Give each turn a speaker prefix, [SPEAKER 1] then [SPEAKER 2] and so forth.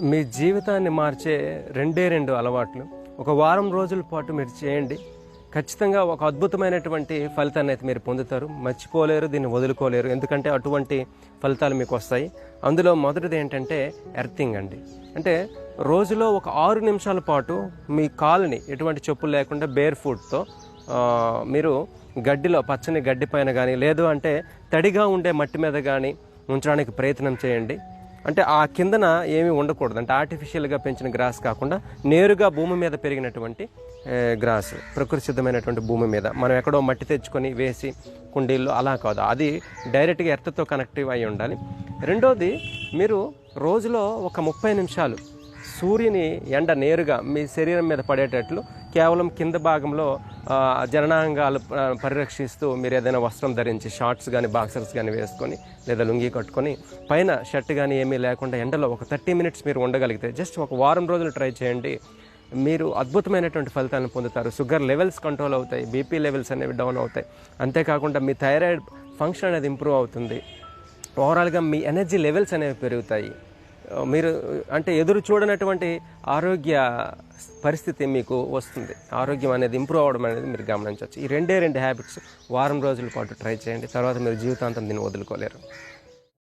[SPEAKER 1] మీ జీవితాన్ని మార్చే రెండు అలవాట్లు ఒక వారం రోజుల పాటు మీరు చేయండి. ఖచ్చితంగా ఒక అద్భుతమైనటువంటి ఫలితాన్ని అయితే మీరు పొందుతారు. మర్చిపోలేరు, దీన్ని వదులుకోలేరు. ఎందుకంటే అటువంటి ఫలితాలు మీకు వస్తాయి. అందులో మొదటిది ఏంటంటే ఎర్తింగ్ అండి. అంటే రోజులో ఒక 6 నిమిషాల పాటు మీ కాలుని ఎటువంటి చెప్పులు లేకుండా బేర్ ఫుట్తో మీరు గడ్డిలో, పచ్చని గడ్డి పైన కానీ లేదు అంటే తడిగా ఉండే మట్టి మీద కానీ ఉంచడానికి ప్రయత్నం చేయండి. అంటే ఆ కిందన ఏమీ ఉండకూడదు. అంటే ఆర్టిఫిషియల్గా పెంచిన గ్రాస్ కాకుండా నేరుగా భూమి మీద పెరిగినటువంటి గ్రాస్, ప్రకృతి సిద్ధమైనటువంటి భూమి మీద మనం ఎక్కడో మట్టి తెచ్చుకొని వేసి కుండీల్లో అలా కాదు, అది డైరెక్ట్గా ఎర్త్తో కనెక్టివ్ అయి ఉండాలి. రెండోది, మీరు రోజులో ఒక 30 నిమిషాలు సూర్యుని ఎండ నేరుగా మీ శరీరం మీద పడేటట్లు కేవలం కింద భాగంలో జననాంగాలు పరిరక్షిస్తూ మీరు ఏదైనా వస్త్రం ధరించి షార్ట్స్ కానీ బాక్సర్స్ కానీ వేసుకొని లేదా లుంగి కట్టుకొని పైన షర్ట్ కానీ ఏమీ లేకుండా ఎండలో ఒక 30 మినిట్స్ మీరు ఉండగలిగితే జస్ట్ ఒక వారం రోజులు ట్రై చేయండి. మీరు అద్భుతమైనటువంటి ఫలితాలను పొందుతారు. షుగర్ లెవెల్స్ కంట్రోల్ అవుతాయి, బీపీ లెవెల్స్ అనేవి డౌన్ అవుతాయి. అంతేకాకుండా మీ థైరాయిడ్ ఫంక్షన్ అనేది ఇంప్రూవ్ అవుతుంది. ఓవరాల్గా మీ ఎనర్జీ లెవెల్స్ అనేవి పెరుగుతాయి. మీరు అంటే ఎదురు చూడనటువంటి ఆరోగ్య పరిస్థితి మీకు వస్తుంది. ఆరోగ్యం అనేది ఇంప్రూవ్ అవ్వడం అనేది మీరు గమనించవచ్చు. ఈ రెండు హ్యాబిట్స్ వారం రోజుల పాటు ట్రై చేయండి. తర్వాత మీరు జీవితాంతం దీన్ని వదులుకోలేరు.